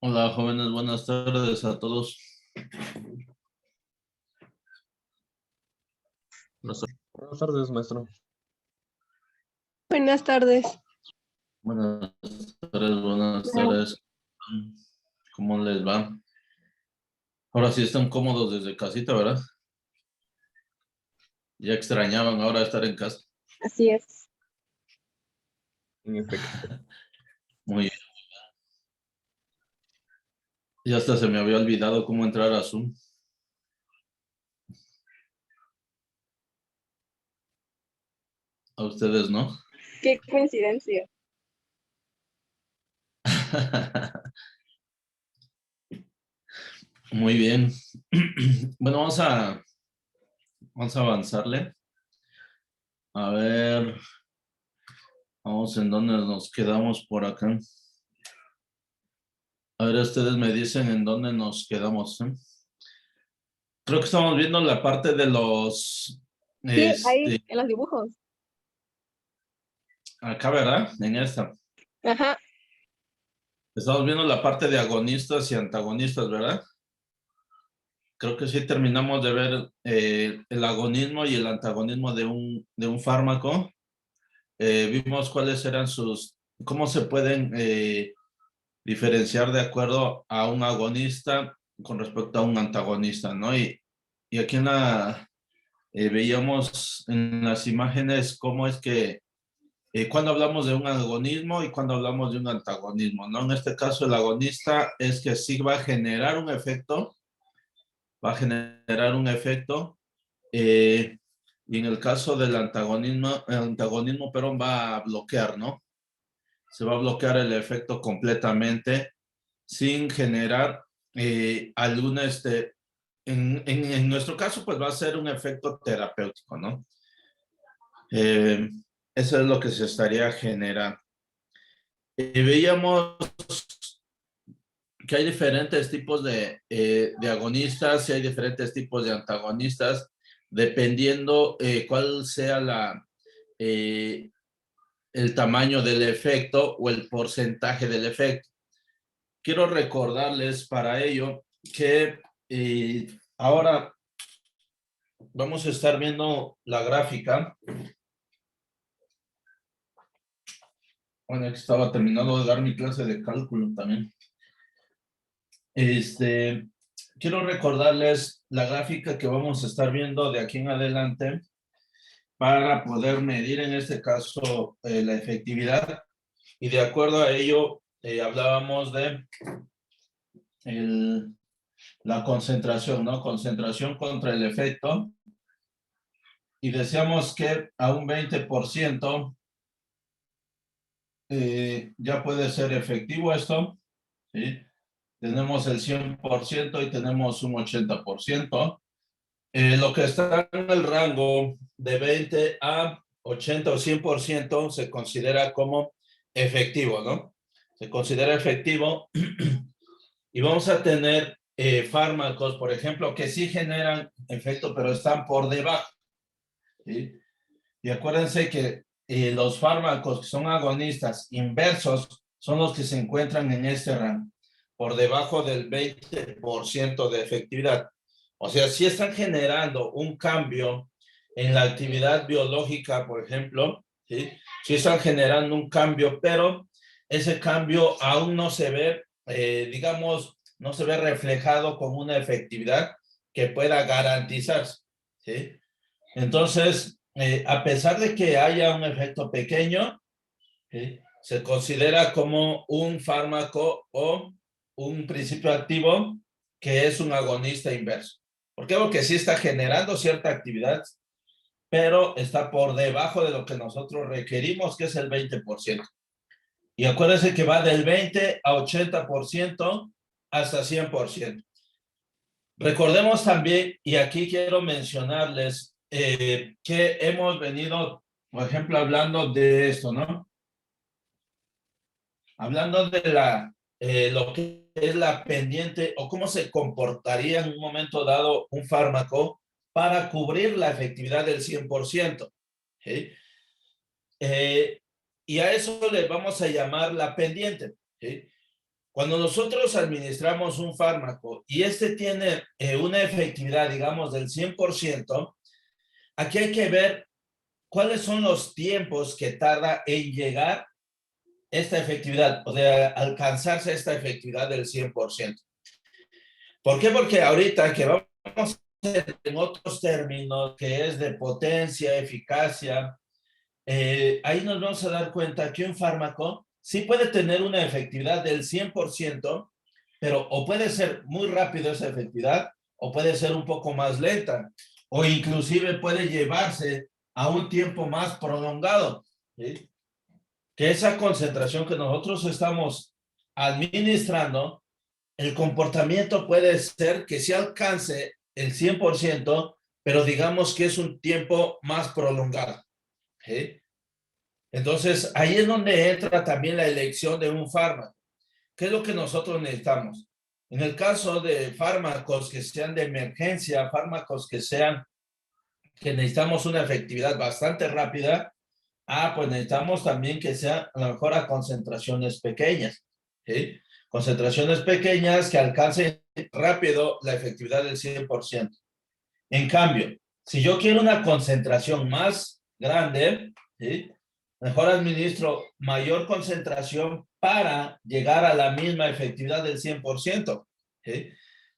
Hola jóvenes, buenas tardes a todos. Buenas tardes, maestro. Buenas tardes. Buenas tardes. ¿Cómo les va? Ahora sí están cómodos desde casita, ¿verdad? Ya extrañaban ahora estar en casa. Así es. En efecto. Muy bien. Ya hasta se me había olvidado cómo entrar a Zoom. A ustedes, ¿no? Qué coincidencia. Muy bien. Bueno, vamos a avanzarle. A ver, vamos en dónde nos quedamos por acá. A ver, ustedes me dicen en dónde nos quedamos, ¿eh? Creo que estamos viendo la parte de los, Sí, ahí en los dibujos. acá, ¿verdad? En esta. Ajá. Estamos viendo la parte de agonistas y antagonistas, ¿verdad? Creo que sí terminamos de ver el agonismo y el antagonismo de un fármaco. Vimos cuáles eran cómo se pueden diferenciar de acuerdo a un agonista con respecto a un antagonista, ¿no? Y aquí veíamos en las imágenes cómo es que cuando hablamos de un agonismo y cuando hablamos de un antagonismo, ¿no? En este caso, el agonista es que sí va a generar un efecto, y en el caso del antagonismo, pero va a bloquear, ¿no? Se va a bloquear el efecto completamente sin generar en nuestro caso, pues va a ser un efecto terapéutico, ¿no? Eso es lo que se estaría generando. Veíamos que hay diferentes tipos de agonistas y hay diferentes tipos de antagonistas, dependiendo cuál sea el tamaño del efecto o el porcentaje del efecto. Quiero recordarles para ello que ahora vamos a estar viendo la gráfica. Bueno, estaba terminando de dar mi clase de cálculo también. Quiero recordarles la gráfica que vamos a estar viendo de aquí en adelante para poder medir en este caso la efectividad, y de acuerdo a ello hablábamos de la concentración, ¿no? Concentración contra el efecto, y decíamos que a un 20% ya puede ser efectivo esto, ¿sí? Tenemos el 100% y tenemos un 80%. Lo que está en el rango de 20 a 80 o 100% se considera como efectivo, ¿no? Se considera efectivo y vamos a tener fármacos, por ejemplo, que sí generan efecto, pero están por debajo, ¿sí? Y acuérdense que los fármacos que son agonistas inversos son los que se encuentran en este rango, por debajo del 20% de efectividad. O sea, sí están generando un cambio en la actividad biológica, por ejemplo, ¿sí? Sí están generando un cambio, pero ese cambio aún no se ve, digamos, no se ve reflejado con una efectividad que pueda garantizarse, ¿sí? Entonces, a pesar de que haya un efecto pequeño, ¿sí?, se considera como un fármaco o un principio activo que es un agonista inverso. ¿Por qué? Porque sí está generando cierta actividad, pero está por debajo de lo que nosotros requerimos, que es el 20%. Y acuérdense que va del 20 a 80% hasta 100%. Recordemos también, y aquí quiero mencionarles, que hemos venido, por ejemplo, hablando de esto, ¿no? Hablando de lo que es la pendiente o cómo se comportaría en un momento dado un fármaco para cubrir la efectividad del 100%. ¿Sí? Y a eso le vamos a llamar la pendiente. ¿Sí? Cuando nosotros administramos un fármaco y este tiene una efectividad, digamos, del 100%, aquí hay que ver cuáles son los tiempos que tarda en llegar esta efectividad o de alcanzarse esta efectividad del 100%. ¿Por qué? Porque ahorita que vamos a ver en otros términos, que es de potencia, eficacia, ahí nos vamos a dar cuenta que un fármaco sí puede tener una efectividad del 100%, pero o puede ser muy rápido esa efectividad, o puede ser un poco más lenta, o inclusive puede llevarse a un tiempo más prolongado, ¿sí? Que esa concentración que nosotros estamos administrando, el comportamiento puede ser que se alcance el 100%, pero digamos que es un tiempo más prolongado, ¿sí? Entonces, ahí es donde entra también la elección de un fármaco. ¿Qué es lo que nosotros necesitamos? En el caso de fármacos que sean de emergencia, fármacos que necesitamos una efectividad bastante rápida, pues necesitamos también que sea a lo mejor a concentraciones pequeñas, ¿sí? Concentraciones pequeñas que alcancen rápido la efectividad del 100%. En cambio, si yo quiero una concentración más grande, ¿sí? Mejor administro mayor concentración para llegar a la misma efectividad del 100%, ¿sí?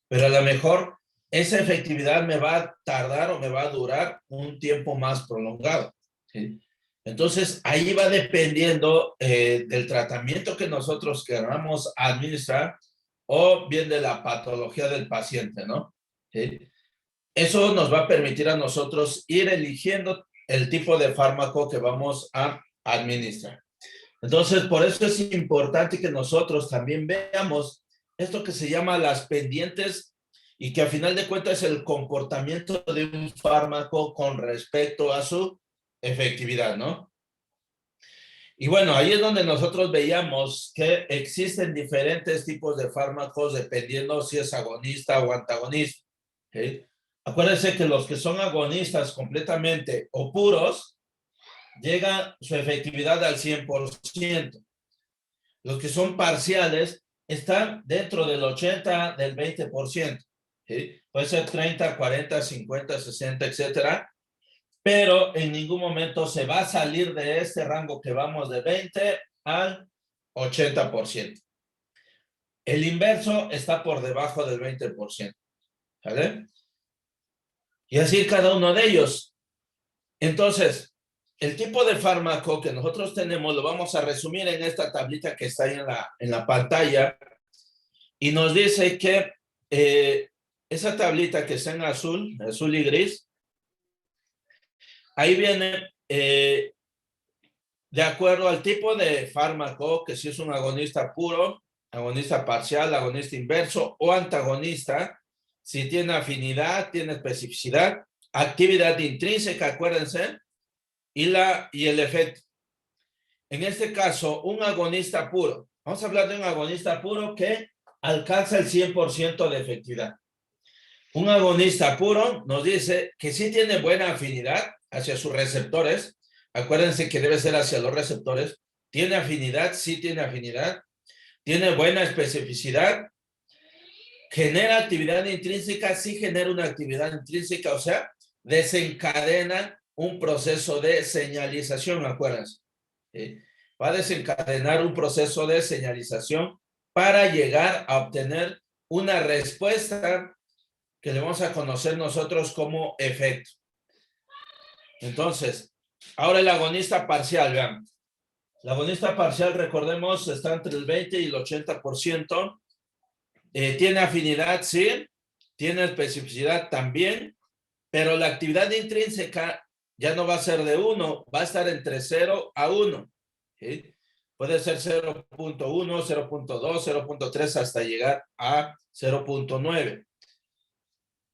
Pero a lo mejor esa efectividad me va a tardar o me va a durar un tiempo más prolongado, ¿sí? Entonces, ahí va dependiendo del tratamiento que nosotros queramos administrar o bien de la patología del paciente, ¿no? ¿Sí? Eso nos va a permitir a nosotros ir eligiendo el tipo de fármaco que vamos a administrar. Entonces, por eso es importante que nosotros también veamos esto que se llama las pendientes y que a final de cuentas es el comportamiento de un fármaco con respecto a su efectividad, ¿no? Y bueno, ahí es donde nosotros veíamos que existen diferentes tipos de fármacos dependiendo si es agonista o antagonista, ¿sí? Acuérdense que los que son agonistas completamente o puros, llega su efectividad al 100%. Los que son parciales están dentro del 80, del 20%. ¿Sí? Puede ser 30, 40, 50, 60, etcétera. Pero en ningún momento se va a salir de este rango que vamos de 20 al 80%. El inverso está por debajo del 20%. ¿Vale? Y así cada uno de ellos. Entonces, el tipo de fármaco que nosotros tenemos lo vamos a resumir en esta tablita que está ahí en la pantalla y nos dice que esa tablita que está en azul y gris, ahí viene de acuerdo al tipo de fármaco, que si es un agonista puro, agonista parcial, agonista inverso o antagonista, si tiene afinidad, tiene especificidad, actividad intrínseca, acuérdense, y el efecto. En este caso, un agonista puro. Vamos a hablar de un agonista puro que alcanza el 100% de efectividad. Un agonista puro nos dice que sí tiene buena afinidad hacia sus receptores. Acuérdense que debe ser hacia los receptores. Tiene afinidad, sí tiene afinidad. Tiene buena especificidad. Genera actividad intrínseca, sí genera una actividad intrínseca, o sea, desencadena un proceso de señalización, acuérdense. ¿Sí? Va a desencadenar un proceso de señalización para llegar a obtener una respuesta que le vamos a conocer nosotros como efecto. Entonces, ahora el agonista parcial, vean. El agonista parcial, recordemos, está entre el 20 y el 80%. Tiene afinidad, sí. Tiene especificidad también. Pero la actividad intrínseca ya no va a ser de 1, va a estar entre 0 a 1. ¿Sí? Puede ser 0.1, 0.2, 0.3 hasta llegar a 0.9.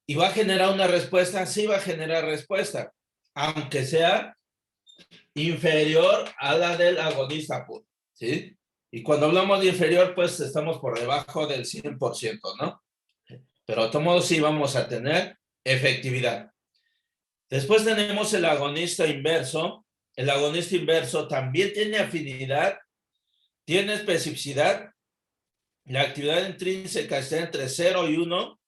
¿Y va a generar una respuesta? Sí va a generar respuesta, aunque sea inferior a la del agonista puro, ¿sí? Y cuando hablamos de inferior, pues estamos por debajo del 100%, ¿no? Pero de todos modos sí vamos a tener efectividad. Después tenemos el agonista inverso. El agonista inverso también tiene afinidad, tiene especificidad, la actividad intrínseca está entre 0 y 1,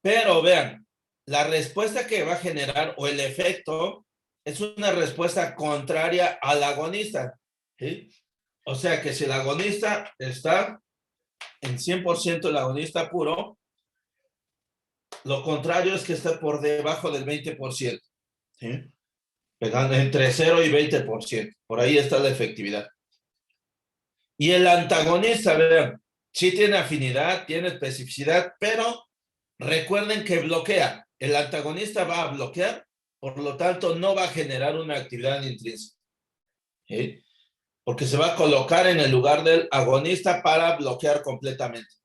pero vean, la respuesta que va a generar o el efecto es una respuesta contraria al agonista, ¿sí? O sea que si el agonista está en 100% el agonista puro, lo contrario es que está por debajo del 20%, ¿sí? Pegando entre 0 y 20%. Por ahí está la efectividad. Y el antagonista, vean, sí tiene afinidad, tiene especificidad, pero recuerden que bloquea. El antagonista va a bloquear, por lo tanto no va a generar una actividad intrínseca, ¿sí? Porque se va a colocar en el lugar del agonista para bloquear completamente.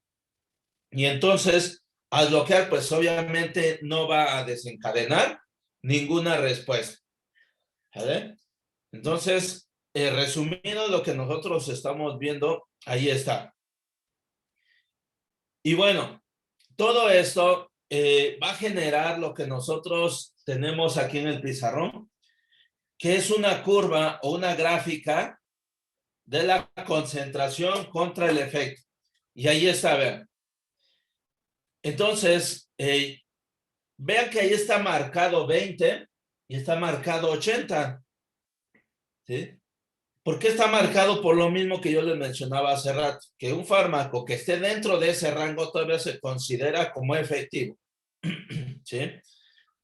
Y entonces, al bloquear, pues obviamente no va a desencadenar ninguna respuesta, ¿vale? Entonces, resumiendo lo que nosotros estamos viendo, ahí está. Y bueno, todo esto va a generar lo que nosotros tenemos aquí en el pizarrón, que es una curva o una gráfica de la concentración contra el efecto. Y ahí está, vean. Entonces, vean que ahí está marcado 20 y está marcado 80. ¿Sí? ¿Por qué está marcado? Por lo mismo que yo les mencionaba hace rato, que un fármaco que esté dentro de ese rango todavía se considera como efectivo. ¿Sí?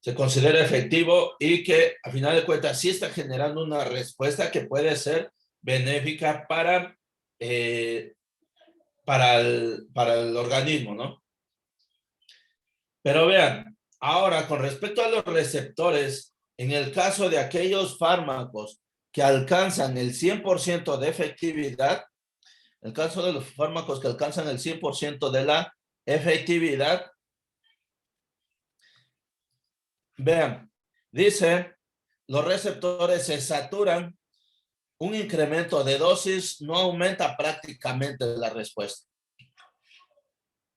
Se considera efectivo y que a final de cuentas sí está generando una respuesta que puede ser benéfica para el organismo, ¿no? Pero vean, ahora con respecto a los receptores, en el caso de aquellos fármacos que alcanzan el 100% de efectividad, en el caso de los fármacos que alcanzan el 100% de la efectividad, vean, dice, los receptores se saturan, un incremento de dosis no aumenta prácticamente la respuesta.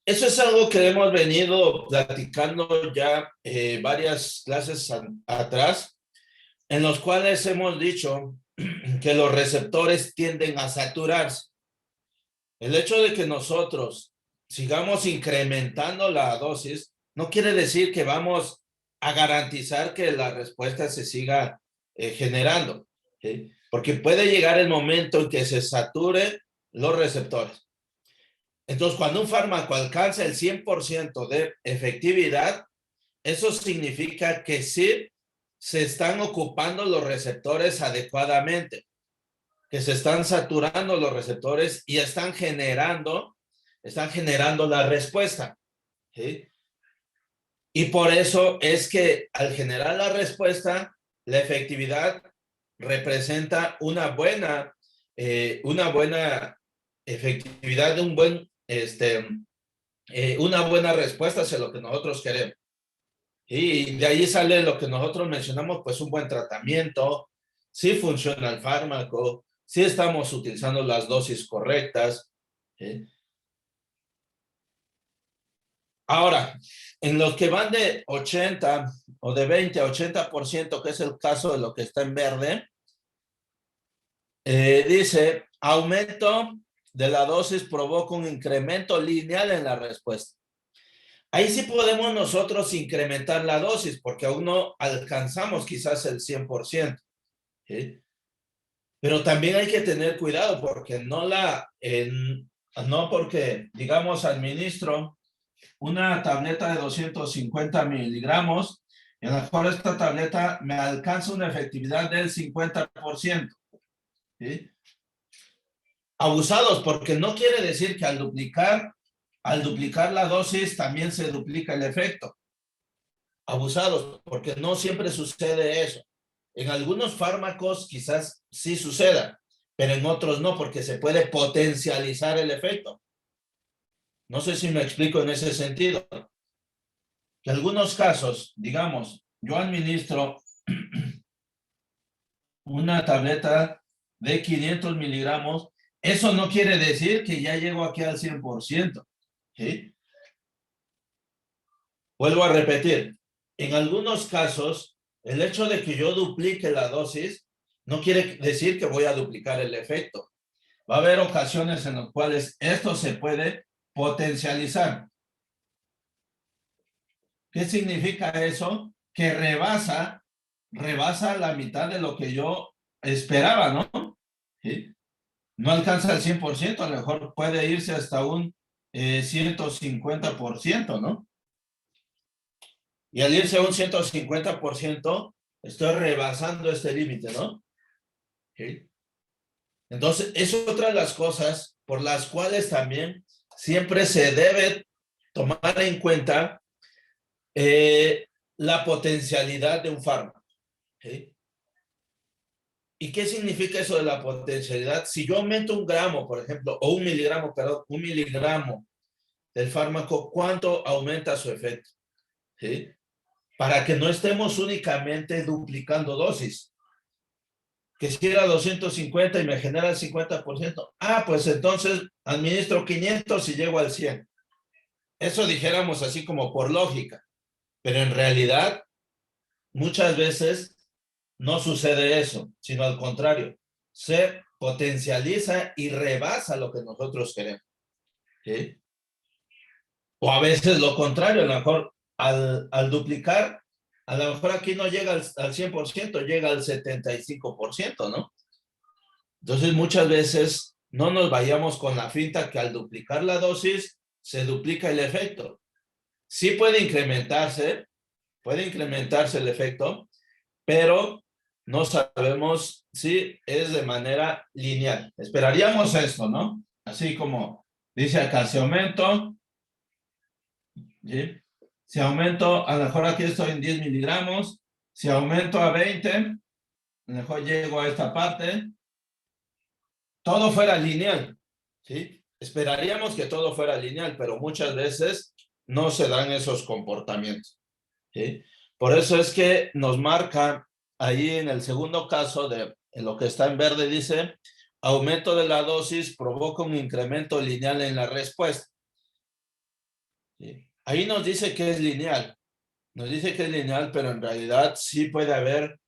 Eso es algo que hemos venido platicando ya varias clases atrás, en los cuales hemos dicho que los receptores tienden a saturarse. El hecho de que nosotros sigamos incrementando la dosis no quiere decir que vamos a garantizar que la respuesta se siga generando, ¿sí? Porque puede llegar el momento en que se sature los receptores. Entonces, cuando un fármaco alcanza el 100% de efectividad, eso significa que sí se están ocupando los receptores adecuadamente, que se están saturando los receptores y están generando la respuesta, ¿sí? Y por eso es que al generar la respuesta, la efectividad representa una buena efectividad de un buen, una buena respuesta hacia lo que nosotros queremos. Y de ahí sale lo que nosotros mencionamos, pues un buen tratamiento, si funciona el fármaco, si estamos utilizando las dosis correctas, ¿sí? Ahora, en los que van de 80 o de 20 a 80%, que es el caso de lo que está en verde, dice, aumento de la dosis provoca un incremento lineal en la respuesta. Ahí sí podemos nosotros incrementar la dosis, porque aún no alcanzamos quizás el 100%. ¿Sí? Pero también hay que tener cuidado, porque no porque, digamos, administro una tableta de 250 miligramos, y a lo mejor esta tableta me alcanza una efectividad del 50%. ¿Sí? Abusados, porque no quiere decir que al duplicar la dosis también se duplica el efecto. Abusados, porque no siempre sucede eso. En algunos fármacos quizás sí suceda, pero en otros no, porque se puede potencializar el efecto. No sé si me explico en ese sentido. En algunos casos, digamos, yo administro una tableta de 500 miligramos, eso no quiere decir que ya llego aquí al 100%. ¿Sí? Vuelvo a repetir, en algunos casos, el hecho de que yo duplique la dosis no quiere decir que voy a duplicar el efecto. Va a haber ocasiones en las cuales esto se puede potencializar. ¿Qué significa eso? Que rebasa la mitad de lo que yo esperaba, ¿no? ¿Sí? No alcanza el 100%, a lo mejor puede irse hasta un 150%, ¿no? Y al irse a un 150%, estoy rebasando este límite, ¿no? ¿Sí? Entonces, eso es otra de las cosas por las cuales también siempre se debe tomar en cuenta la potencialidad de un fármaco. ¿Sí? ¿Y qué significa eso de la potencialidad? Si yo aumento 1 gramo, por ejemplo, o 1 miligramo, perdón, 1 miligramo del fármaco, ¿cuánto aumenta su efecto? ¿Sí? Para que no estemos únicamente duplicando dosis. Que si era 250 y me genera el 50%, pues entonces administro 500 y llego al 100. Eso dijéramos así como por lógica, pero en realidad muchas veces no sucede eso, sino al contrario, se potencializa y rebasa lo que nosotros queremos. ¿Sí? O a veces lo contrario, a lo mejor al duplicar, a lo mejor aquí no llega al 100%, llega al 75%, ¿no? Entonces muchas veces no nos vayamos con la finta que al duplicar la dosis se duplica el efecto. Sí puede incrementarse el efecto, pero no sabemos si es de manera lineal. Esperaríamos esto, ¿no? Así como dice acá, si aumento, ¿sí? Si aumento, a lo mejor aquí estoy en 10 miligramos, si aumento a 20, a lo mejor llego a esta parte, todo fuera lineal, ¿sí? Esperaríamos que todo fuera lineal, pero muchas veces no se dan esos comportamientos, ¿sí? Por eso es que nos marca ahí en el segundo caso en lo que está en verde, dice, aumento de la dosis provoca un incremento lineal en la respuesta. ¿Sí? Ahí nos dice que es lineal. Nos dice que es lineal, pero en realidad sí puede haber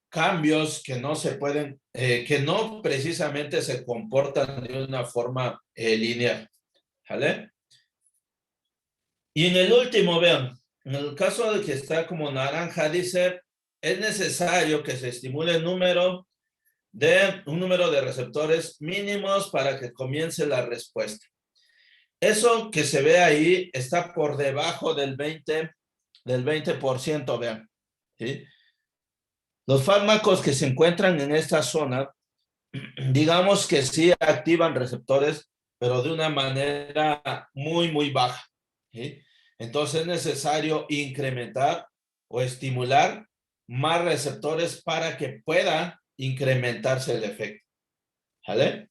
cambios que no se pueden, que no precisamente se comportan de una forma lineal. ¿Vale? Y en el último, vean, en el caso de que está como naranja, dice, es necesario que se estimule un número de receptores mínimos para que comience la respuesta. Eso que se ve ahí está por debajo del 20%, vean. ¿Sí? Los fármacos que se encuentran en esta zona, digamos que sí activan receptores, pero de una manera muy, muy baja. ¿Sí? Entonces es necesario incrementar o estimular más receptores para que pueda incrementarse el efecto. ¿Vale?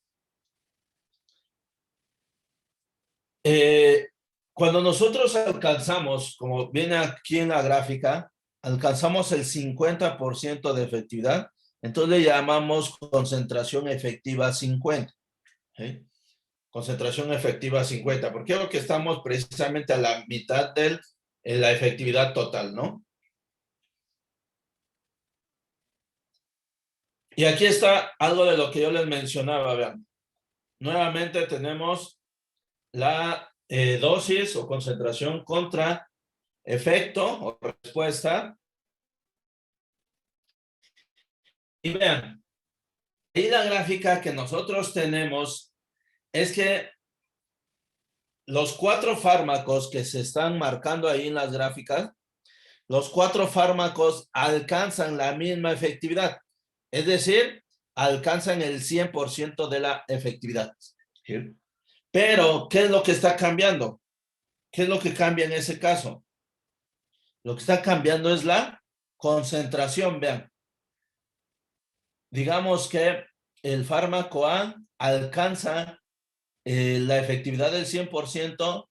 Cuando nosotros alcanzamos, como viene aquí en la gráfica, alcanzamos el 50% de efectividad, entonces le llamamos concentración efectiva 50. ¿Sí? Concentración efectiva 50, porque creo que estamos precisamente a la mitad de la efectividad total, ¿no? Y aquí está algo de lo que yo les mencionaba, vean. Nuevamente tenemos la dosis o concentración contra efecto o respuesta. Y vean, ahí la gráfica que nosotros tenemos es que los 4 fármacos que se están marcando ahí en las gráficas, los 4 fármacos alcanzan la misma efectividad. Es decir, alcanzan el 100% de la efectividad. ¿Sí? Pero, ¿qué es lo que está cambiando? ¿Qué es lo que cambia en ese caso? Lo que está cambiando es la concentración, vean. Digamos que el fármaco A alcanza la efectividad del 100%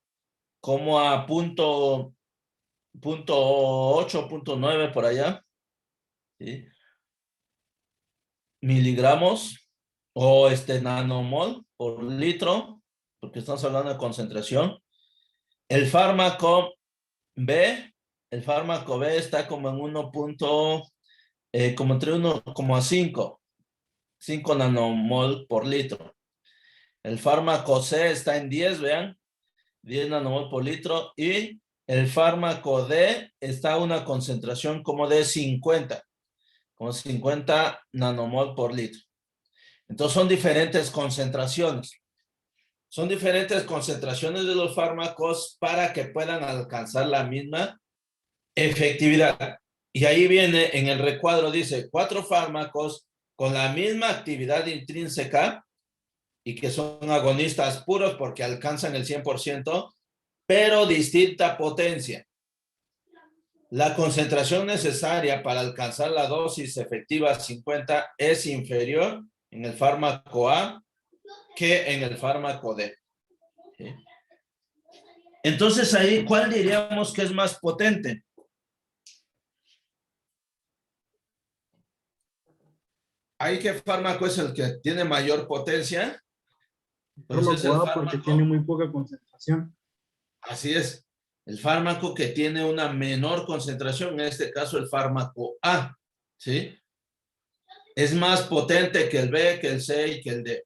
como a punto 8, punto 9 por allá. ¿Sí? Miligramos o nanomol por litro, porque estamos hablando de concentración. El fármaco B está como en 1. Como entre 1,5 nanomol por litro. El fármaco C está en 10, vean, 10 nanomol por litro, y el fármaco D está a una concentración como de 50, como 50 nanomol por litro. Entonces son diferentes concentraciones. Son diferentes concentraciones de los fármacos para que puedan alcanzar la misma efectividad. Y ahí viene en el recuadro, dice 4 fármacos con la misma actividad intrínseca y que son agonistas puros porque alcanzan el 100%, pero distinta potencia. La concentración necesaria para alcanzar la dosis efectiva 50 es inferior en el fármaco A que en el fármaco D. ¿Sí? Entonces ahí, ¿cuál diríamos que es más potente? ¿Ahí qué fármaco es el que tiene mayor potencia? Pues es el Fármaco A porque tiene muy poca concentración. Así es. El fármaco que tiene una menor concentración, en este caso el fármaco A, ¿sí? Es más potente que el B, que el C y que el D.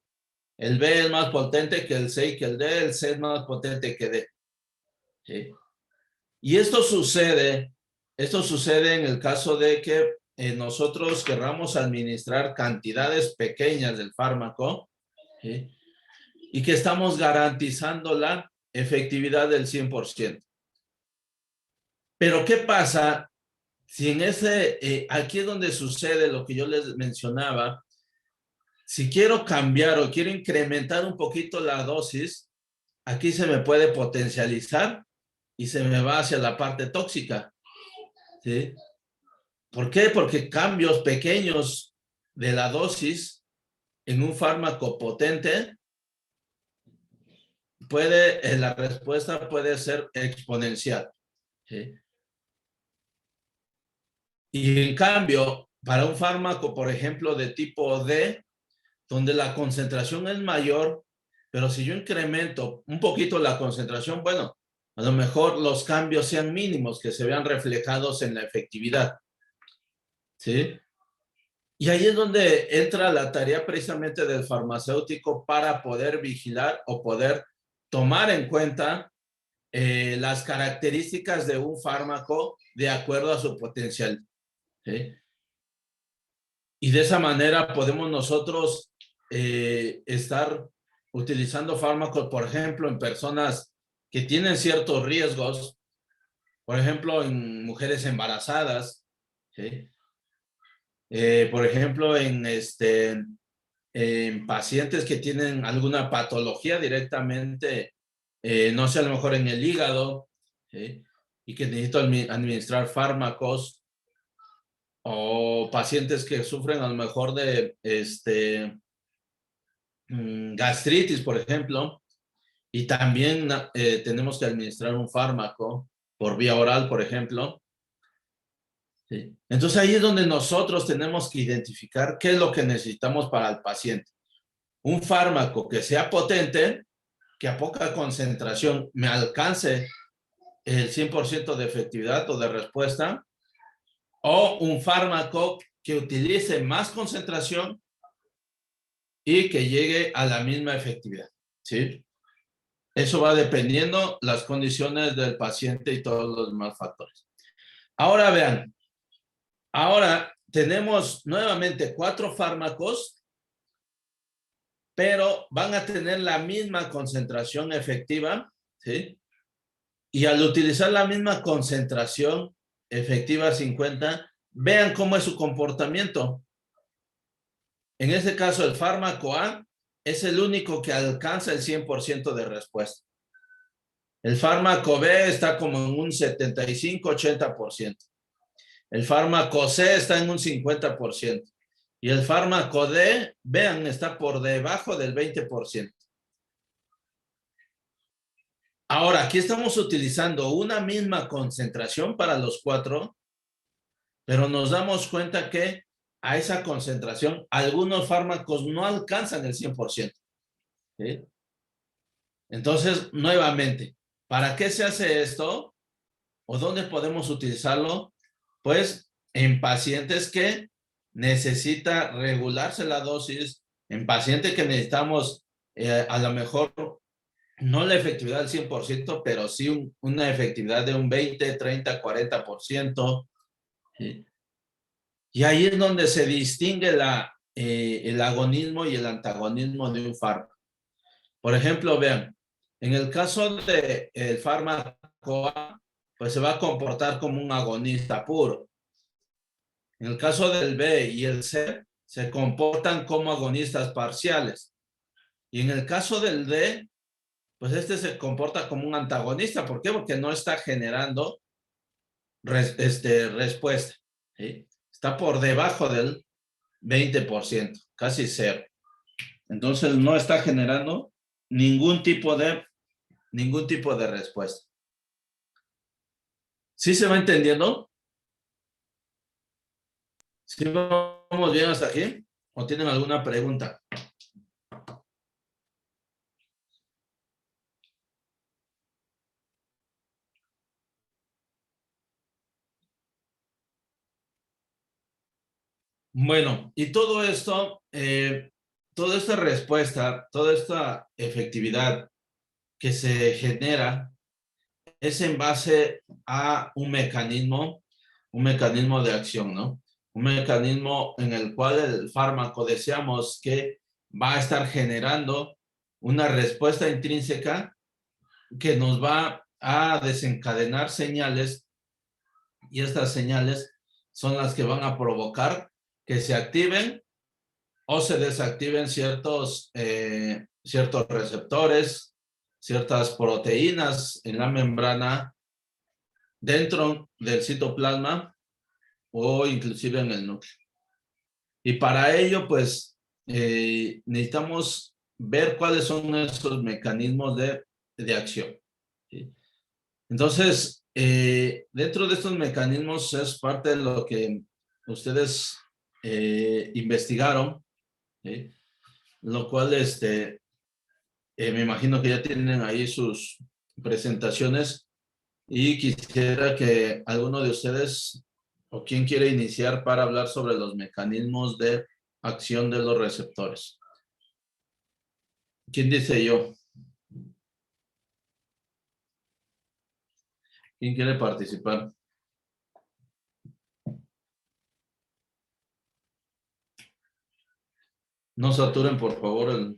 El B es más potente que el C y que el D, el C es más potente que D. ¿Sí? Y esto sucede en el caso de que nosotros querramos administrar cantidades pequeñas del fármaco, ¿sí? Y que estamos garantizando la efectividad del 100%. Pero ¿qué pasa si en aquí es donde sucede lo que yo les mencionaba? Si quiero cambiar o quiero incrementar un poquito la dosis, aquí se me puede potencializar y se me va hacia la parte tóxica. ¿Sí? ¿Por qué? Porque cambios pequeños de la dosis en un fármaco potente la respuesta puede ser exponencial. ¿Sí? Y en cambio, para un fármaco, por ejemplo, de tipo D, donde la concentración es mayor, pero si yo incremento un poquito la concentración, bueno, a lo mejor los cambios sean mínimos, que se vean reflejados en la efectividad. ¿Sí? Y ahí es donde entra la tarea precisamente del farmacéutico para poder vigilar o poder tomar en cuenta las características de un fármaco de acuerdo a su potencial. ¿Sí? Y de esa manera podemos nosotros estar utilizando fármacos, por ejemplo, en personas que tienen ciertos riesgos, por ejemplo, en mujeres embarazadas, ¿sí? Por ejemplo, en pacientes que tienen alguna patología directamente, no sé, a lo mejor en el hígado, ¿sí? Y que necesitan administrar fármacos, o pacientes que sufren a lo mejor de gastritis, por ejemplo, y también tenemos que administrar un fármaco por vía oral, por ejemplo. ¿Sí? Entonces ahí es donde nosotros tenemos que identificar qué es lo que necesitamos para el paciente. Un fármaco que sea potente, que a poca concentración me alcance el 100% de efectividad o de respuesta, o un fármaco que utilice más concentración y que llegue a la misma efectividad. ¿Sí? Eso va dependiendo las condiciones del paciente y todos los demás factores. Ahora vean, ahora tenemos nuevamente 4 fármacos, pero van a tener la misma concentración efectiva, ¿sí? Y al utilizar la misma concentración efectiva 50, vean cómo es su comportamiento. En este caso, el fármaco A es el único que alcanza el 100% de respuesta. El fármaco B está como en un 75-80%. El fármaco C está en un 50%. Y el fármaco D, vean, está por debajo del 20%. Ahora, aquí estamos utilizando una misma concentración para los 4, pero nos damos cuenta que a esa concentración algunos fármacos no alcanzan el 100%. ¿Sí? Entonces, nuevamente, ¿para qué se hace esto? ¿O dónde podemos utilizarlo? Pues en pacientes que necesita regularse la dosis, en pacientes que necesitamos a lo mejor no la efectividad del 100%, pero sí una efectividad de un 20, 30, 40%. ¿Sí? Y ahí es donde se distingue el agonismo y el antagonismo de un fármaco. Por ejemplo, vean, en el caso del fármaco A, pues se va a comportar como un agonista puro. En el caso del B y el C, se comportan como agonistas parciales. Y en el caso del D, pues este se comporta como un antagonista. ¿Por qué? Porque no está generando respuesta. ¿Sí? Está por debajo del 20%, casi cero. Entonces no está generando ningún tipo de respuesta. ¿Sí se va entendiendo? ¿Sí vamos bien hasta aquí? ¿O tienen alguna pregunta? Bueno, y todo esto, toda esta respuesta, toda esta efectividad que se genera es en base a un mecanismo de acción, ¿no? Un mecanismo en el cual el fármaco deseamos que va a estar generando una respuesta intrínseca que nos va a desencadenar señales, y estas señales son las que van a provocar que se activen o se desactiven ciertos receptores, ciertas proteínas en la membrana dentro del citoplasma o inclusive en el núcleo. Y para ello, pues, necesitamos ver cuáles son esos mecanismos de acción. ¿Sí? Entonces, dentro de estos mecanismos es parte de lo que ustedes investigaron, ¿sí? Lo cual, me imagino que ya tienen ahí sus presentaciones y quisiera que alguno de ustedes o quien quiere iniciar para hablar sobre los mecanismos de acción de los receptores. ¿Quién dice yo? ¿Quién quiere participar? No saturen, por favor,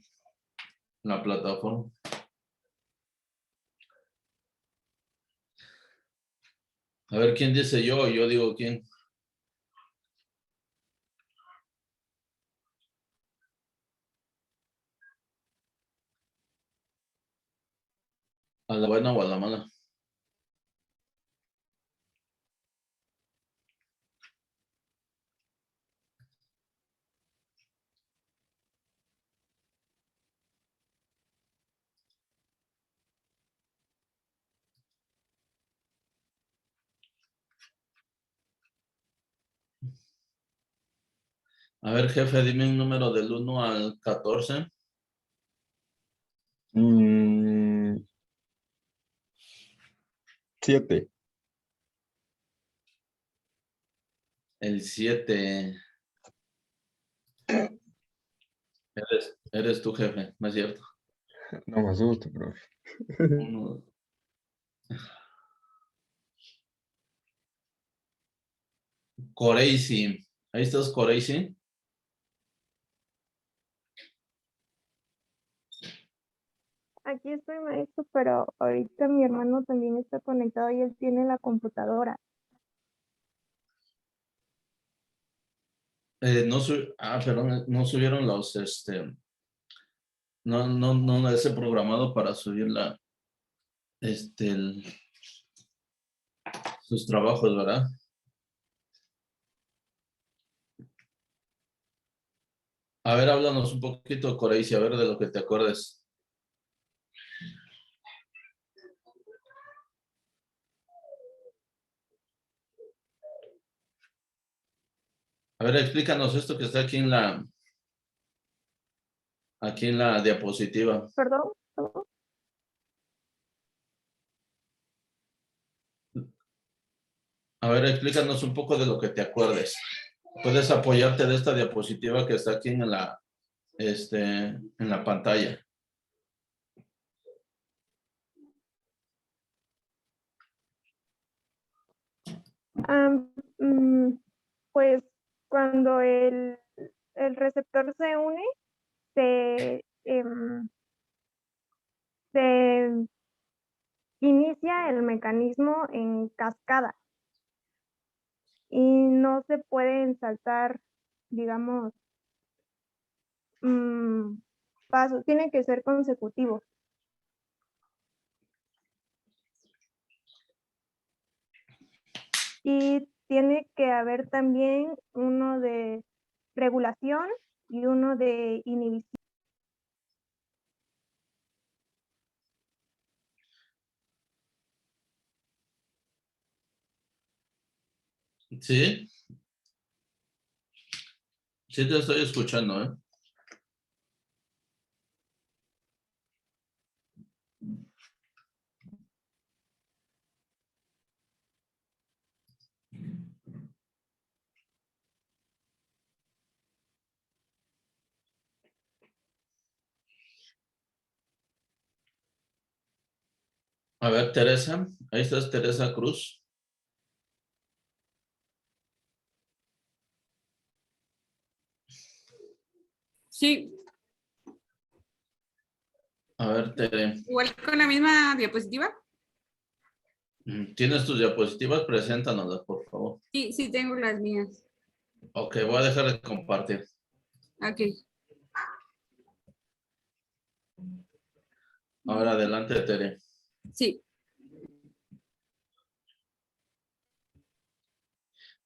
la plataforma. A ver, ¿quién dice yo? Yo digo quién. ¿A la buena o a la mala? A ver, jefe, dime un número del 1 al 14. 7. El 7. Eres tu jefe, ¿no es cierto? No me asusto, profe. Uno. Coreici. Ahí estás, Coreici. Aquí estoy, maestro, pero ahorita mi hermano también está conectado y él tiene la computadora. Perdón, no subieron los, no ese programado para subir sus trabajos, ¿verdad? A ver, háblanos un poquito, Coreici, a ver de lo que te acuerdes. A ver, explícanos esto que está aquí en la diapositiva. ¿Perdón? A ver, explícanos un poco de lo que te acuerdes. Puedes apoyarte de esta diapositiva que está aquí en la pantalla. Am, pues cuando el receptor se une, se inicia el mecanismo en cascada y no se pueden saltar, digamos, pasos, tiene que ser consecutivo. Y tiene que haber también uno de regulación y uno de inhibición. Sí, sí te estoy escuchando, ¿eh? A ver, Teresa, ahí estás, Teresa Cruz. Sí, A ver, Tere, igual con la misma diapositiva. ¿tienes tus diapositivas? Preséntanoslas, por favor. Sí, sí tengo las mías. Ok, voy a dejar de compartir. Ok. Ahora adelante, Tere. Sí,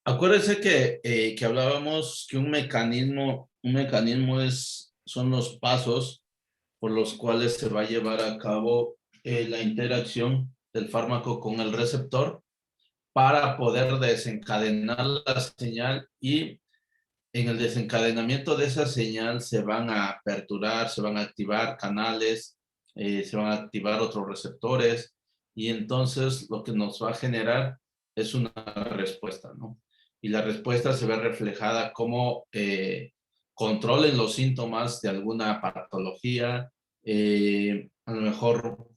Acuérdese que hablábamos que un mecanismo son los pasos por los cuales se va a llevar a cabo la interacción del fármaco con el receptor para poder desencadenar la señal, y en el desencadenamiento de esa señal se van a aperturar, se van a activar canales, se van a activar otros receptores, y entonces lo que nos va a generar es una respuesta, ¿no? Y la respuesta se ve reflejada como control en los síntomas de alguna patología, a lo mejor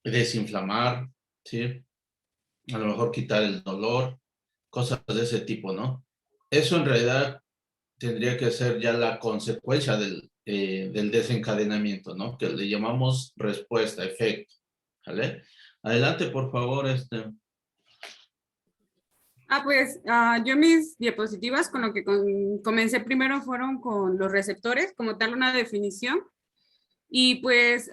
desinflamar, ¿sí? A lo mejor quitar el dolor, cosas de ese tipo, ¿no? Eso en realidad tendría que ser ya la consecuencia del desencadenamiento, ¿no? Que le llamamos respuesta, efecto, ¿vale? Adelante, por favor, yo mis diapositivas con lo que comencé primero fueron con los receptores, como tal una definición. Y pues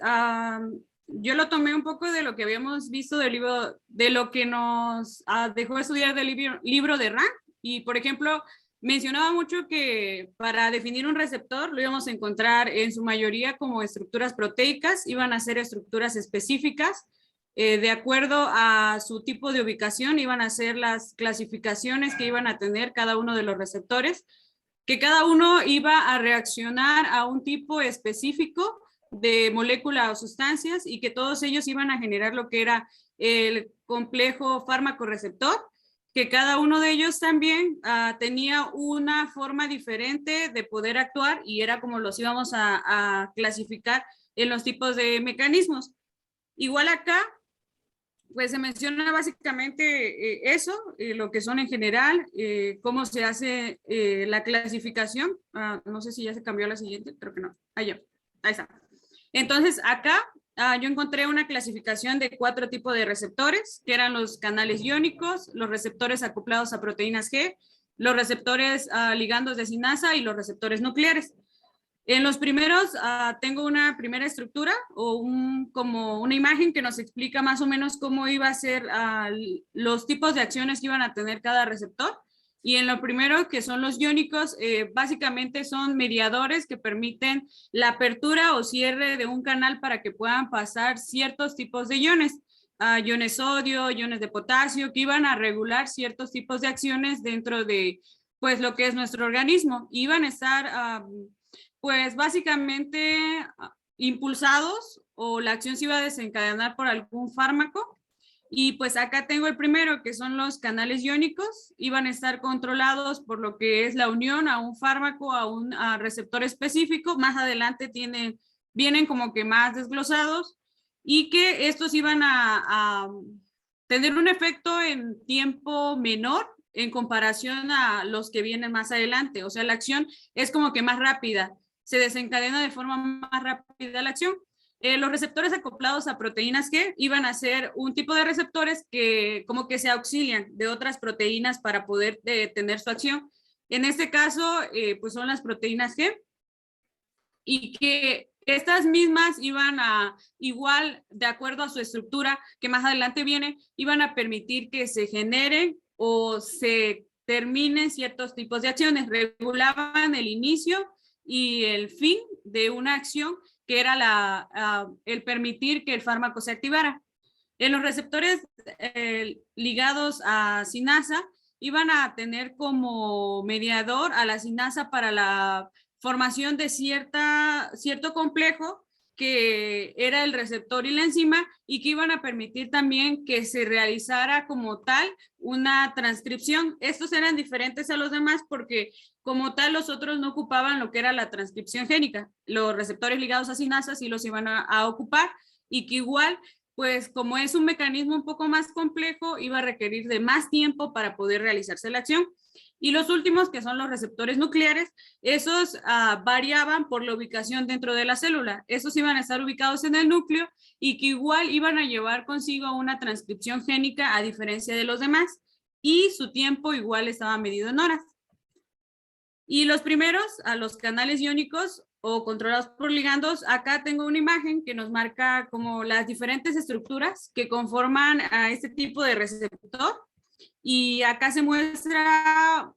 yo lo tomé un poco de lo que habíamos visto del libro, de lo que nos dejó estudiar del libro de Rank. Y por ejemplo, mencionaba mucho que para definir un receptor lo íbamos a encontrar en su mayoría como estructuras proteicas, iban a ser estructuras específicas. De acuerdo a su tipo de ubicación, iban a ser las clasificaciones que iban a tener cada uno de los receptores, que cada uno iba a reaccionar a un tipo específico de molécula o sustancias, y que todos ellos iban a generar lo que era el complejo fármaco-receptor, que cada uno de ellos también tenía una forma diferente de poder actuar, y era como los íbamos a clasificar en los tipos de mecanismos. Igual acá, pues se menciona básicamente eso, lo que son en general, cómo se hace la clasificación. No sé si ya se cambió a la siguiente, creo que no. Ahí está. Entonces, acá yo encontré una clasificación de 4 tipos de receptores, que eran los canales iónicos, los receptores acoplados a proteínas G, los receptores ligandos de sinasa y los receptores nucleares. En los primeros tengo una primera estructura o como una imagen que nos explica más o menos cómo iba a ser los tipos de acciones que iban a tener cada receptor. Y en lo primero, que son los iónicos, básicamente son mediadores que permiten la apertura o cierre de un canal para que puedan pasar ciertos tipos de iones, iones sodio, iones de potasio, que iban a regular ciertos tipos de acciones dentro de pues lo que es nuestro organismo. Iban a estar pues básicamente impulsados, o la acción se iba a desencadenar por algún fármaco. Y pues acá tengo el primero, que son los canales iónicos. Iban a estar controlados por lo que es la unión a un fármaco, a un receptor específico. Más adelante vienen como que más desglosados, y que estos iban tener un efecto en tiempo menor en comparación a los que vienen más adelante. O sea, la acción es como que más rápida, se desencadena de forma más rápida la acción. Los receptores acoplados a proteínas G iban a ser un tipo de receptores que como que se auxilian de otras proteínas para poder tener su acción. En este caso, pues son las proteínas G, y que estas mismas iban a, igual de acuerdo a su estructura, que más adelante viene, iban a permitir que se generen o se terminen ciertos tipos de acciones, regulaban el inicio y el fin de una acción, que era el permitir que el fármaco se activara. En los receptores ligados a sinasa, iban a tener como mediador a la sinasa para la formación de cierto complejo que era el receptor y la enzima, y que iban a permitir también que se realizara como tal una transcripción. Estos eran diferentes a los demás porque como tal los otros no ocupaban lo que era la transcripción génica. Los receptores ligados a sinasa sí los iban a ocupar, y que igual, pues como es un mecanismo un poco más complejo, iba a requerir de más tiempo para poder realizarse la acción. Y los últimos, que son los receptores nucleares, esos variaban por la ubicación dentro de la célula. Esos iban a estar ubicados en el núcleo y que igual iban a llevar consigo una transcripción génica a diferencia de los demás, y su tiempo igual estaba medido en horas. Y los primeros, a los canales iónicos o controlados por ligandos, acá tengo una imagen que nos marca como las diferentes estructuras que conforman a este tipo de receptor. Y acá se muestra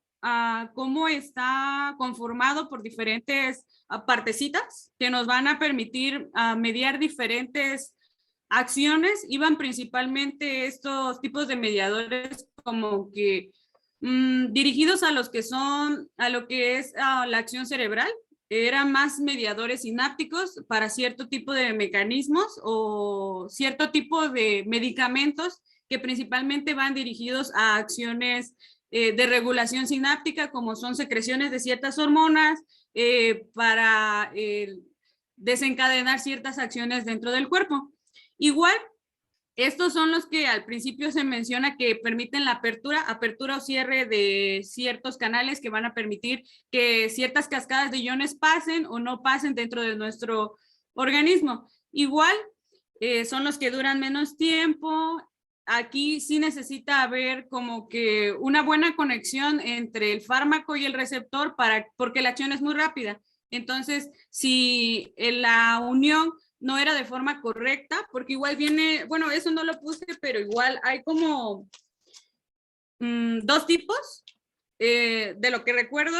cómo está conformado por diferentes partecitas que nos van a permitir mediar diferentes acciones. Iban principalmente estos tipos de mediadores como que dirigidos a los que son, a lo que es la acción cerebral. Eran más mediadores sinápticos para cierto tipo de mecanismos o cierto tipo de medicamentos que principalmente van dirigidos a acciones de regulación sináptica, como son secreciones de ciertas hormonas para desencadenar ciertas acciones dentro del cuerpo. Igual, estos son los que al principio se menciona que permiten la apertura o cierre de ciertos canales que van a permitir que ciertas cascadas de iones pasen o no pasen dentro de nuestro organismo. Igual, son los que duran menos tiempo. Aquí sí necesita haber como que una buena conexión entre el fármaco y el receptor porque la acción es muy rápida. Entonces, si la unión no era de forma correcta, porque igual viene, bueno, eso no lo puse, pero igual hay como dos tipos, de lo que recuerdo,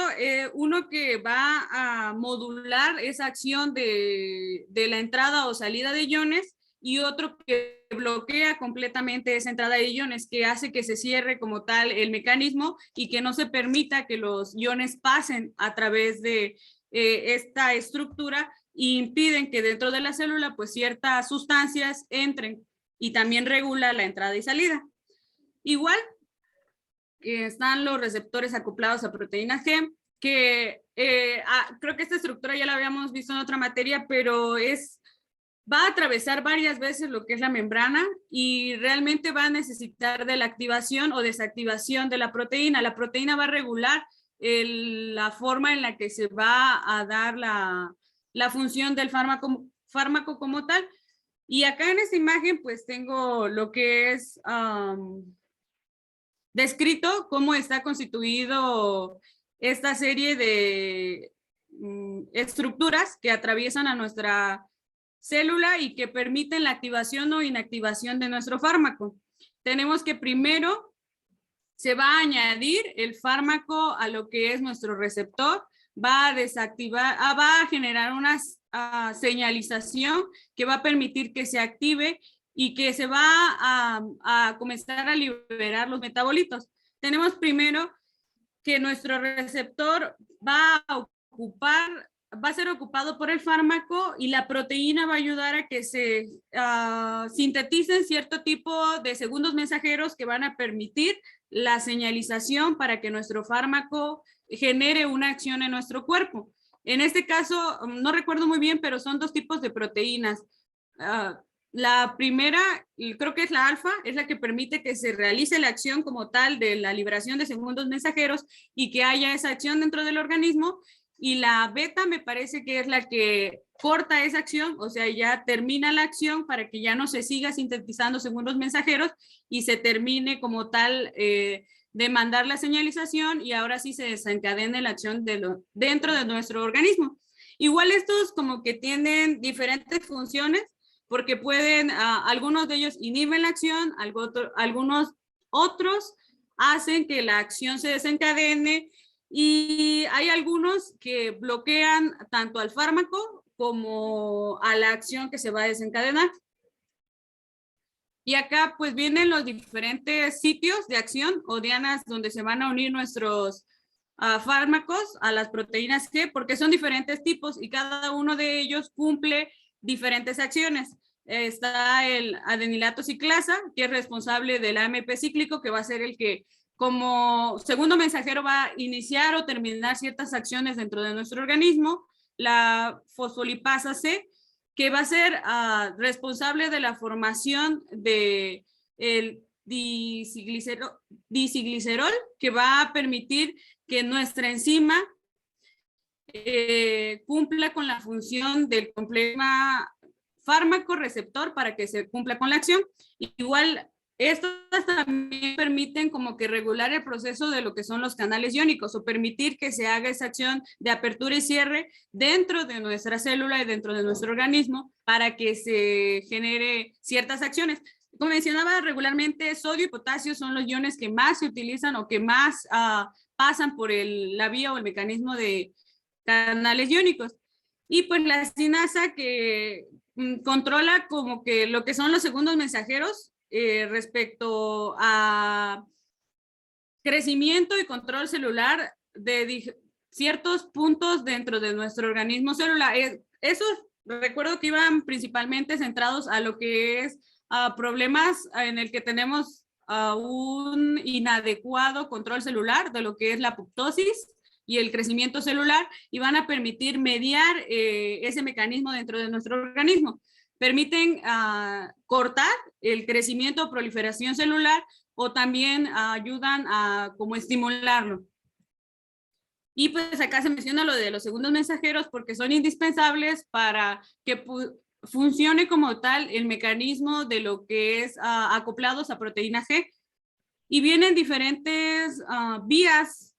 uno que va a modular esa acción de la entrada o salida de iones, y otro que bloquea completamente esa entrada de iones, que hace que se cierre como tal el mecanismo y que no se permita que los iones pasen a través de esta estructura, e impiden que dentro de la célula pues ciertas sustancias entren, y también regula la entrada y salida. Igual están los receptores acoplados a proteínas G, que creo que esta estructura ya la habíamos visto en otra materia, pero va a atravesar varias veces lo que es la membrana, y realmente va a necesitar de la activación o desactivación de la proteína. La proteína va a regular la forma en la que se va a dar la función del fármaco como tal. Y acá en esta imagen pues tengo lo que es descrito cómo está constituido esta serie de estructuras que atraviesan a nuestra célula y que permiten la activación o inactivación de nuestro fármaco. Tenemos que primero se va a añadir el fármaco a lo que es nuestro receptor, va a desactivar, va a generar una señalización que va a permitir que se active y que se va a comenzar a liberar los metabolitos. Tenemos primero que nuestro receptor va a ser ocupado por el fármaco, y la proteína va a ayudar a que se sinteticen cierto tipo de segundos mensajeros que van a permitir la señalización para que nuestro fármaco genere una acción en nuestro cuerpo. En este caso, no recuerdo muy bien, pero son dos tipos de proteínas. La primera, y creo que es la alfa, es la que permite que se realice la acción como tal de la liberación de segundos mensajeros y que haya esa acción dentro del organismo. Y la beta me parece que es la que corta esa acción, o sea, ya termina la acción para que ya no se siga sintetizando segundos mensajeros y se termine como tal de mandar la señalización y ahora sí se desencadene la acción dentro de nuestro organismo. Igual estos como que tienen diferentes funciones porque pueden, algunos de ellos inhiben la acción, algunos otros hacen que la acción se desencadene y hay algunos que bloquean tanto al fármaco como a la acción que se va a desencadenar. Y acá pues vienen los diferentes sitios de acción o dianas donde se van a unir nuestros fármacos a las proteínas G, porque son diferentes tipos y cada uno de ellos cumple diferentes acciones. Está el adenilato ciclasa, que es responsable del AMP cíclico, que va a ser el que como segundo mensajero va a iniciar o terminar ciertas acciones dentro de nuestro organismo. La fosfolipasa C, que va a ser responsable de la formación de el disilglicerol, que va a permitir que nuestra enzima cumpla con la función del complejo fármaco receptor para que se cumpla con la acción. Igual, estas también permiten como que regular el proceso de lo que son los canales iónicos o permitir que se haga esa acción de apertura y cierre dentro de nuestra célula y dentro de nuestro organismo para que se genere ciertas acciones. Como mencionaba, regularmente sodio y potasio son los iones que más se utilizan o que más pasan por la vía o el mecanismo de canales iónicos. Y pues la sinasa que controla como que lo que son los segundos mensajeros respecto a crecimiento y control celular de ciertos puntos dentro de nuestro organismo celular. Esos recuerdo que iban principalmente centrados a lo que es problemas en el que tenemos un inadecuado control celular de lo que es la apoptosis y el crecimiento celular y van a permitir mediar ese mecanismo dentro de nuestro organismo. Permiten cortar el crecimiento o proliferación celular o también ayudan a como estimularlo. Y pues acá se menciona lo de los segundos mensajeros porque son indispensables para que funcione como tal el mecanismo de lo que es acoplados a proteína G. Y vienen diferentes vías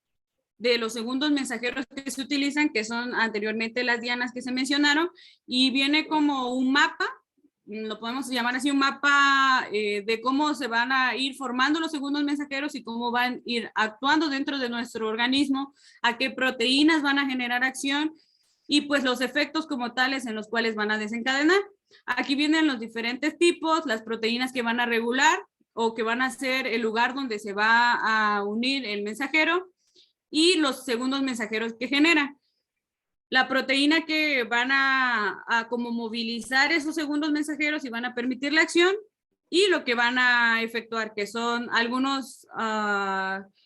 de los segundos mensajeros que se utilizan, que son anteriormente las dianas que se mencionaron, y viene como un mapa, lo podemos llamar así, un mapa de cómo se van a ir formando los segundos mensajeros y cómo van a ir actuando dentro de nuestro organismo, a qué proteínas van a generar acción, y pues los efectos como tales en los cuales van a desencadenar. Aquí vienen los diferentes tipos, las proteínas que van a regular o que van a ser el lugar donde se va a unir el mensajero, y los segundos mensajeros que generan. La proteína que van a como movilizar esos segundos mensajeros y van a permitir la acción y lo que van a efectuar, que son algunos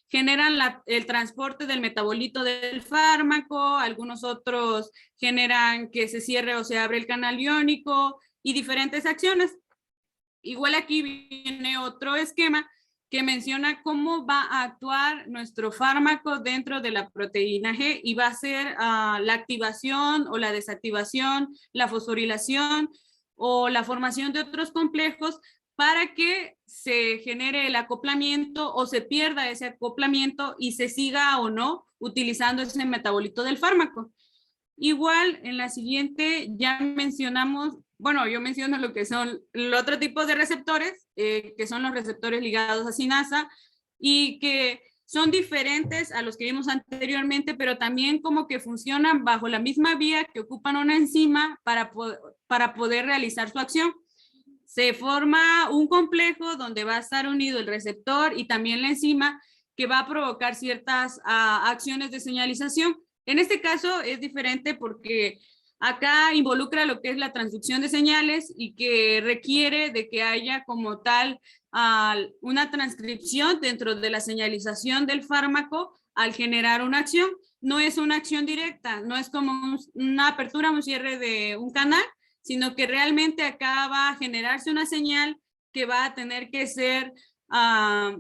generan el transporte del metabolito del fármaco, algunos otros generan que se cierre o se abre el canal iónico y diferentes acciones. Igual aquí viene otro esquema que menciona cómo va a actuar nuestro fármaco dentro de la proteína G y va a ser la activación o la desactivación, la fosforilación o la formación de otros complejos para que se genere el acoplamiento o se pierda ese acoplamiento y se siga o no utilizando ese metabolito del fármaco. Igual en la siguiente ya mencionamos, bueno, yo menciono lo que son el otro tipo de receptores, que son los receptores ligados a sinasa y que son diferentes a los que vimos anteriormente, pero también como que funcionan bajo la misma vía que ocupan una enzima para poder realizar su acción. Se forma un complejo donde va a estar unido el receptor y también la enzima que va a provocar ciertas acciones de señalización. En este caso es diferente porque acá involucra lo que es la transducción de señales y que requiere de que haya como tal una transcripción dentro de la señalización del fármaco al generar una acción. No es una acción directa, no es como una apertura o un cierre de un canal, sino que realmente acá va a generarse una señal que va a tener que ser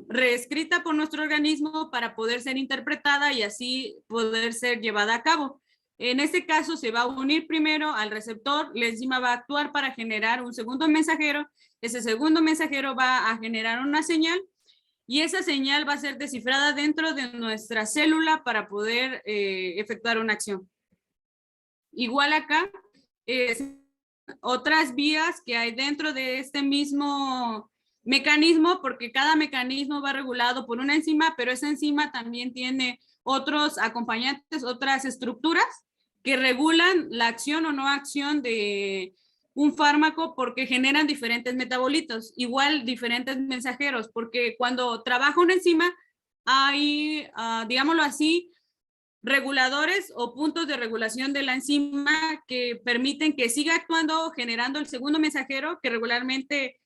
reescrita por nuestro organismo para poder ser interpretada y así poder ser llevada a cabo. En este caso se va a unir primero al receptor, la enzima va a actuar para generar un segundo mensajero, ese segundo mensajero va a generar una señal y esa señal va a ser descifrada dentro de nuestra célula para poder efectuar una acción. Igual acá, otras vías que hay dentro de este mismo mecanismo, porque cada mecanismo va regulado por una enzima, pero esa enzima también tiene otros acompañantes, otras estructuras que regulan la acción o no acción de un fármaco porque generan diferentes metabolitos, igual diferentes mensajeros, porque cuando trabaja una enzima hay, digámoslo así, reguladores o puntos de regulación de la enzima que permiten que siga actuando, generando el segundo mensajero, que regularmente,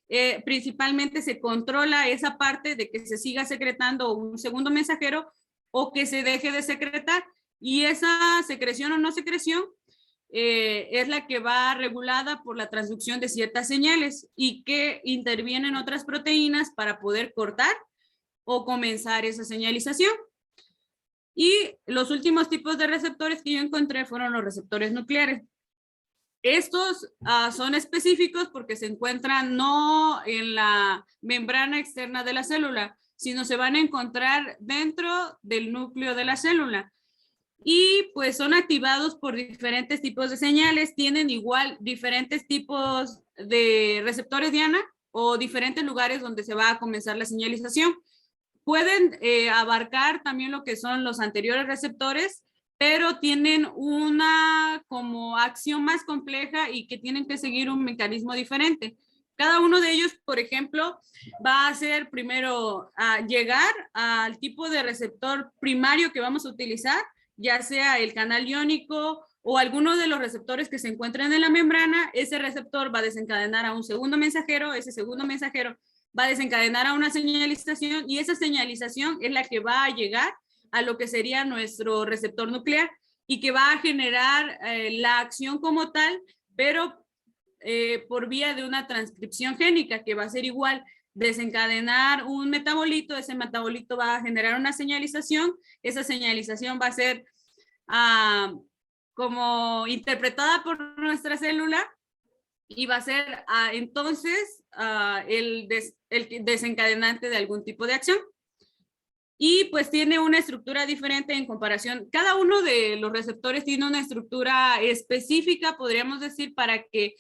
principalmente se controla esa parte de que se siga secretando un segundo mensajero o que se deje de secretar, y esa secreción o no secreción es la que va regulada por la transducción de ciertas señales y que intervienen otras proteínas para poder cortar o comenzar esa señalización. Y los últimos tipos de receptores que yo encontré fueron los receptores nucleares. Estos son específicos porque se encuentran no en la membrana externa de la célula, sino se van a encontrar dentro del núcleo de la célula. Y pues son activados por diferentes tipos de señales, tienen igual diferentes tipos de receptores diana o diferentes lugares donde se va a comenzar la señalización. Pueden abarcar también lo que son los anteriores receptores, pero tienen una como acción más compleja y que tienen que seguir un mecanismo diferente. Cada uno de ellos, por ejemplo, va a ser primero llegar al tipo de receptor primario que vamos a utilizar, ya sea el canal iónico o alguno de los receptores que se encuentran en la membrana. Ese receptor va a desencadenar a un segundo mensajero, ese segundo mensajero va a desencadenar a una señalización y esa señalización es la que va a llegar a lo que sería nuestro receptor nuclear y que va a generar la acción como tal, pero por vía de una transcripción génica que va a ser igual, desencadenar un metabolito, ese metabolito va a generar una señalización, esa señalización va a ser como interpretada por nuestra célula y va a ser entonces el desencadenante de algún tipo de acción. Y pues tiene una estructura diferente en comparación. Cada uno de los receptores tiene una estructura específica, podríamos decir, para que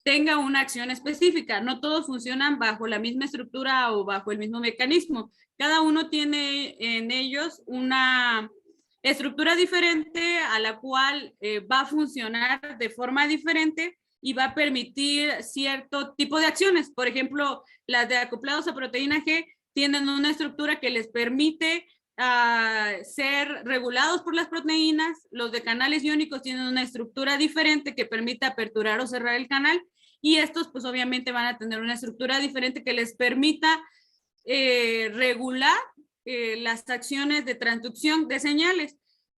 tenga una acción específica. No todos funcionan bajo la misma estructura o bajo el mismo mecanismo. Cada uno tiene en ellos una estructura diferente a la cual va a funcionar de forma diferente y va a permitir cierto tipo de acciones. Por ejemplo, las de acoplados a proteína G tienen una estructura que les permite ser regulados por las proteínas. Los de canales iónicos tienen una estructura diferente que permite aperturar o cerrar el canal. Y estos, pues obviamente van a tener una estructura diferente que les permita regular las acciones de transducción de señales.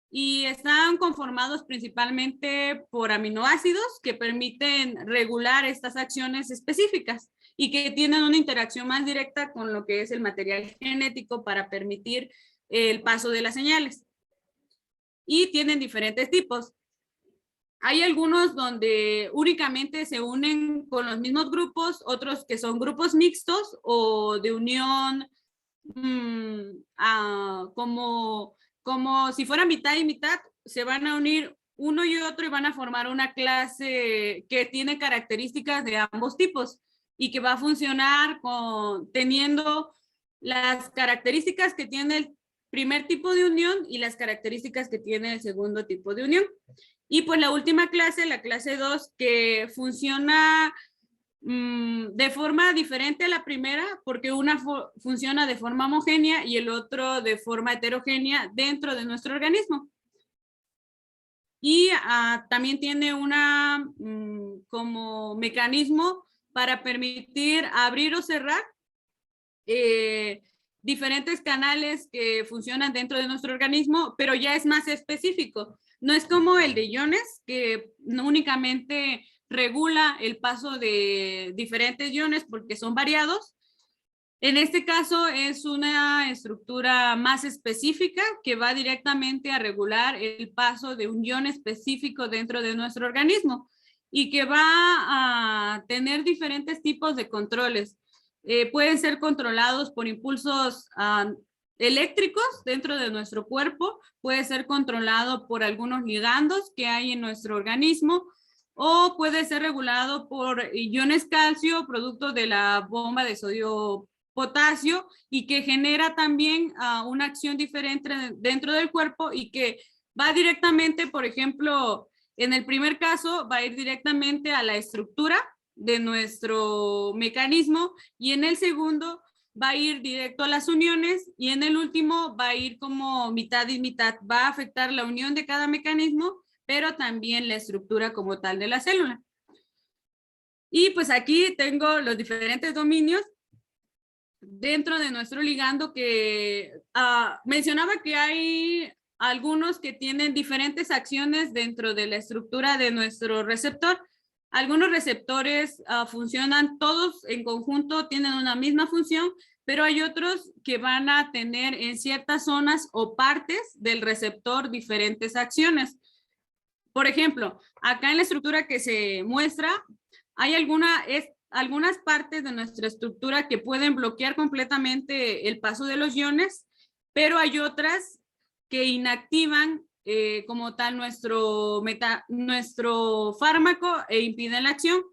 Y están conformados principalmente por aminoácidos que permiten regular estas acciones específicas y que tienen una interacción más directa con lo que es el material genético para permitir el paso de las señales. Y tienen diferentes tipos. Hay algunos donde únicamente se unen con los mismos grupos, otros que son grupos mixtos o de unión como si fuera mitad y mitad, se van a unir uno y otro y van a formar una clase que tiene características de ambos tipos y que va a funcionar teniendo las características que tiene el primer tipo de unión y las características que tiene el segundo tipo de unión. Y pues la última clase, la clase 2, que funciona de forma diferente a la primera, porque una funciona de forma homogénea y el otro de forma heterogénea dentro de nuestro organismo. Y también tiene una como mecanismo para permitir abrir o cerrar diferentes canales que funcionan dentro de nuestro organismo, pero ya es más específico. No es como el de iones, que no únicamente regula el paso de diferentes iones porque son variados. En este caso es una estructura más específica que va directamente a regular el paso de un ion específico dentro de nuestro organismo y que va a tener diferentes tipos de controles. Pueden ser controlados por impulsos eléctricos dentro de nuestro cuerpo, puede ser controlado por algunos ligandos que hay en nuestro organismo, o puede ser regulado por iones calcio, producto de la bomba de sodio potasio, y que genera también una acción diferente dentro del cuerpo y que va directamente, por ejemplo, en el primer caso va a ir directamente a la estructura de nuestro mecanismo, y en el segundo va a ir directo a las uniones, y en el último va a ir como mitad y mitad, va a afectar la unión de cada mecanismo, pero también la estructura como tal de la célula. Y pues aquí tengo los diferentes dominios dentro de nuestro ligando que mencionaba que hay algunos que tienen diferentes acciones dentro de la estructura de nuestro receptor. Algunos receptores funcionan todos en conjunto, tienen una misma función, pero hay otros que van a tener en ciertas zonas o partes del receptor diferentes acciones. Por ejemplo, acá en la estructura que se muestra, hay algunas partes de nuestra estructura que pueden bloquear completamente el paso de los iones, pero hay otras que inactivan como tal nuestro fármaco e impiden la acción.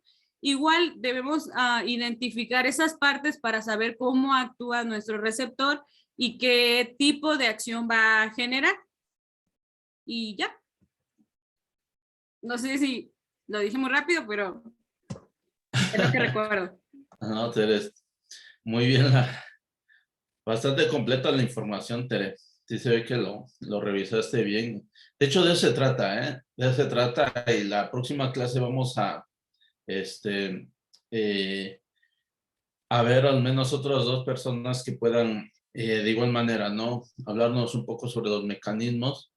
Igual debemos identificar esas partes para saber cómo actúa nuestro receptor y qué tipo de acción va a generar. Y ya. No sé si lo dije muy rápido, pero es lo que recuerdo. No, Tere, muy bien, bastante completa la información, Tere. Sí se ve que lo revisaste bien. De hecho, de eso se trata, ¿eh? De eso se trata, y la próxima clase vamos a ver al menos otras dos personas que puedan, de igual manera, ¿no? Hablarnos un poco sobre los mecanismos.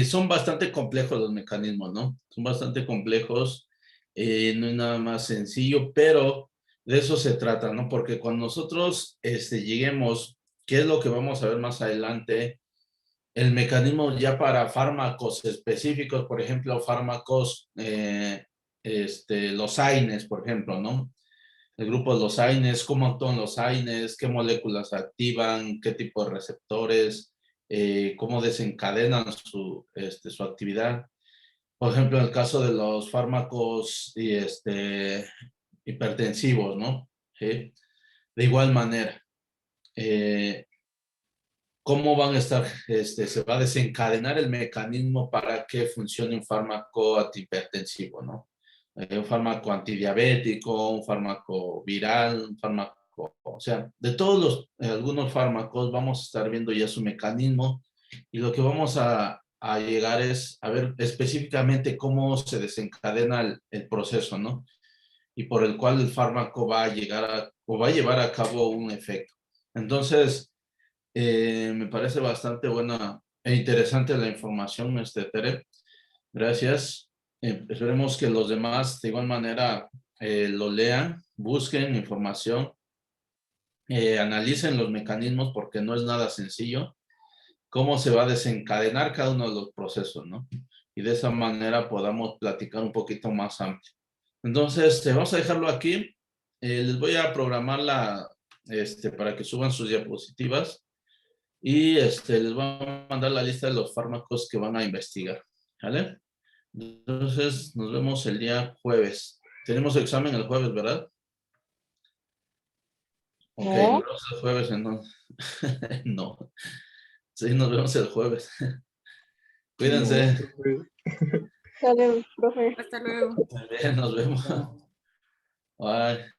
Son bastante complejos los mecanismos, ¿no? Son bastante complejos, no es nada más sencillo, pero de eso se trata, ¿no? Porque cuando nosotros lleguemos, ¿qué es lo que vamos a ver más adelante? El mecanismo ya para fármacos específicos, por ejemplo, fármacos, los AINES, por ejemplo, ¿no? El grupo de los AINES, cómo actúan los AINES, qué moléculas activan, qué tipo de receptores, cómo desencadenan su actividad. Por ejemplo, en el caso de los fármacos hipertensivos, ¿no? ¿Sí? De igual manera, ¿cómo van a estar, se va a desencadenar el mecanismo para que funcione un fármaco antihipertensivo, ¿no? Un fármaco antidiabético, un fármaco viral, un fármaco, o sea, de todos algunos fármacos vamos a estar viendo ya su mecanismo, y lo que vamos a llegar es a ver específicamente cómo se desencadena el proceso, ¿no? Y por el cual el fármaco va a llevar a cabo un efecto. Entonces, me parece bastante buena e interesante la información, Tere. Gracias. Esperemos que los demás de igual manera lo lean, busquen información, analicen los mecanismos, porque no es nada sencillo cómo se va a desencadenar cada uno de los procesos, ¿no? Y de esa manera podamos platicar un poquito más amplio. Entonces, vamos a dejarlo aquí. Les voy a programar para que suban sus diapositivas, y les voy a mandar la lista de los fármacos que van a investigar, ¿vale? Entonces, nos vemos el día jueves. Tenemos examen el jueves, ¿verdad? Ok, No. nos vemos el jueves, entonces. No. Sí, nos vemos el jueves. Cuídense. No, profe. Sale, profe. Hasta luego. Muy bien, nos vemos. Bye.